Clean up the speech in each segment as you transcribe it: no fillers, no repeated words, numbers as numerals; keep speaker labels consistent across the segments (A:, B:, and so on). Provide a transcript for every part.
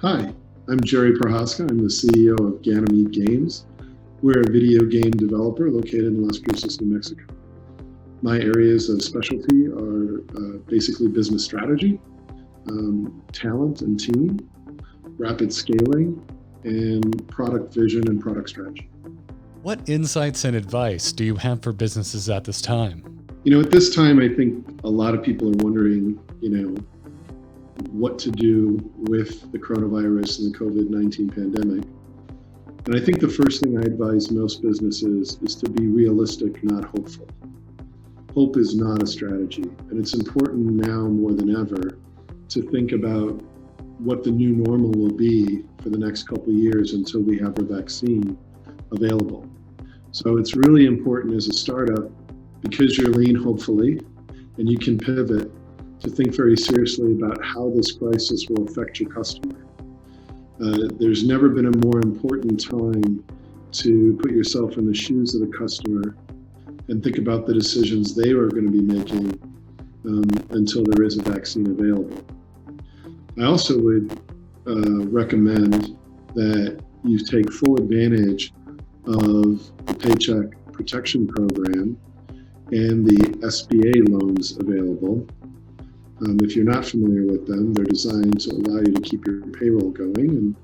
A: Hi, I'm Jerry Prochazka. I'm the CEO of Ganymede Games. We're a video game developer located in Las Cruces, New Mexico. My areas of specialty are basically business strategy, talent and team, rapid scaling, and product vision and product strategy.
B: What insights and advice do you have for businesses at this time?
A: At this time, I think a lot of people are wondering, what to do with the coronavirus and the COVID-19 pandemic. And I think the first thing I advise most businesses is to be realistic, not hopeful. Hope is not a strategy, and it's important now more than ever to think about what the new normal will be for the next couple of years until we have a vaccine available. So it's really important as a startup, because you're lean, hopefully, and you can pivot, to think very seriously about how this crisis will affect your customer. There's never been a more important time to put yourself in the shoes of the customer and think about the decisions they are going to be making until there is a vaccine available. I also would recommend that you take full advantage of the Paycheck Protection Program and the SBA loans available. If you're not familiar with them, they're designed to allow you to keep your payroll going,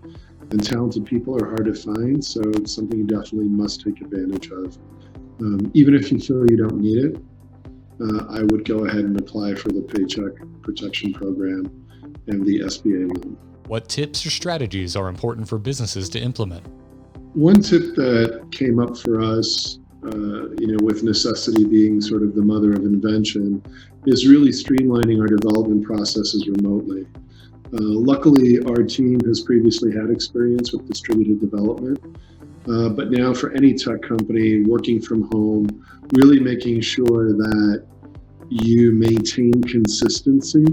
A: and talented people are hard to find, so it's something you definitely must take advantage of. Even if you feel you don't need it, I would go ahead and apply for the Paycheck Protection Program and the SBA loan.
B: What tips or strategies are important for businesses to implement?
A: One tip that came up for us, with necessity being sort of the mother of invention, is really streamlining our development processes remotely. Luckily, our team has previously had experience with distributed development, but now for any tech company working from home, really making sure that you maintain consistency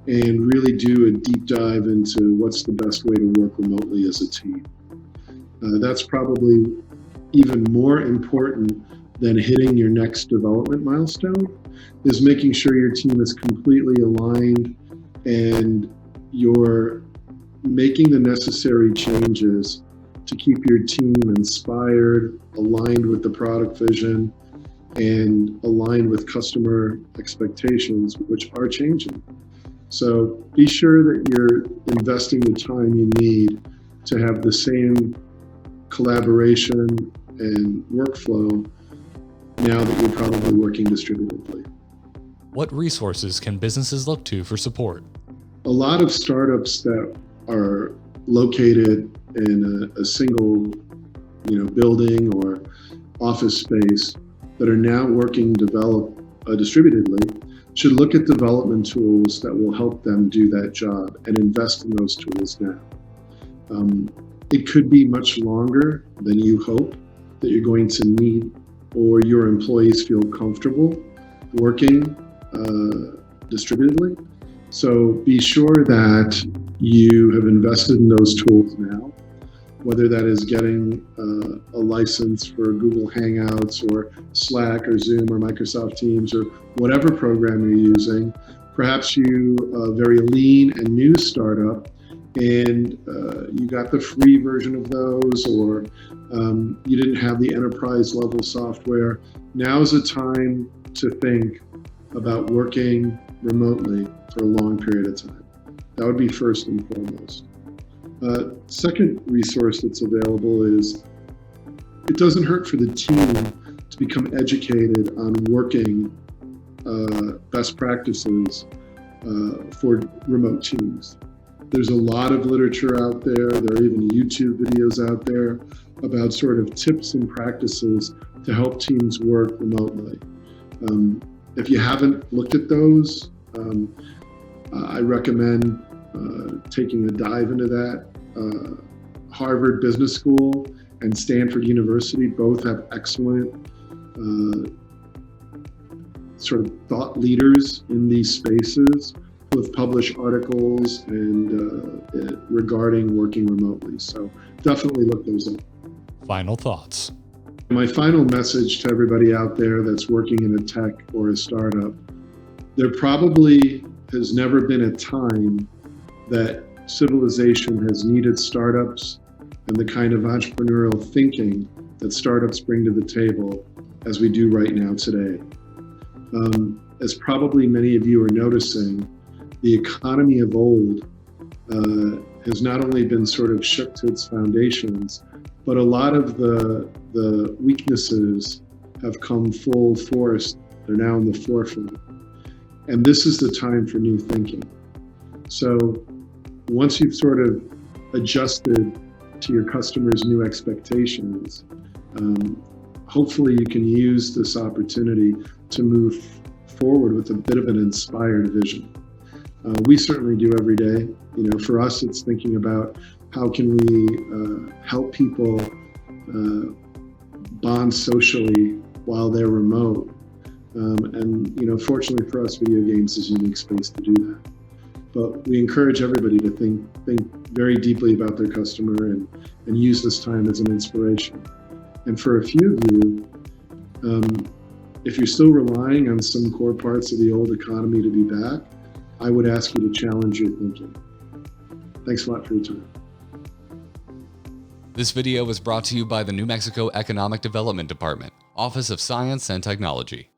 A: and really do a deep dive into what's the best way to work remotely as a team. That's probably even more important than hitting your next development milestone, is making sure your team is completely aligned and you're making the necessary changes to keep your team inspired, aligned with the product vision, and aligned with customer expectations, which are changing. So be sure that you're investing the time you need to have the same collaboration and workflow now that you're probably working distributedly.
B: What resources can businesses look to for support?
A: A lot of startups that are located in a single, building or office space that are now working distributedly should look at development tools that will help them do that job and invest in those tools now. It could be much longer than you hope that you're going to need, or your employees feel comfortable working distributedly. So be sure that you have invested in those tools now, whether that is getting a license for Google Hangouts or Slack or Zoom or Microsoft Teams or whatever program you're using. Perhaps you a very lean and new startup, and you got the free version of those, or you didn't have the enterprise level software. Now is a time to think about working remotely for a long period of time. That would be first and foremost. Second resource that's available is, it doesn't hurt for the team to become educated on working best practices for remote teams. There's a lot of literature out there. There are even YouTube videos out there about sort of tips and practices to help teams work remotely. If you haven't looked at those, I recommend taking a dive into that. Harvard Business School and Stanford University both have excellent sort of thought leaders in these spaces who have published articles and regarding working remotely. So definitely look those up.
B: Final thoughts.
A: My final message to everybody out there that's working in a tech or a startup, there probably has never been a time that civilization has needed startups and the kind of entrepreneurial thinking that startups bring to the table as we do right now today. As probably many of you are noticing, the economy of old has not only been sort of shook to its foundations, but a lot of the weaknesses have come full force. They're now in the forefront. And this is the time for new thinking. So once you've sort of adjusted to your customers' new expectations, hopefully you can use this opportunity to move forward with a bit of an inspired vision. We certainly do every day. For us, it's thinking about how can we help people bond socially while they're remote. And fortunately for us, video games is a unique space to do that. But we encourage everybody to think very deeply about their customer and use this time as an inspiration. And for a few of you, if you're still relying on some core parts of the old economy to be back, I would ask you to challenge your thinking. Thanks a lot for your time.
B: This video was brought to you by the New Mexico Economic Development Department, Office of Science and Technology.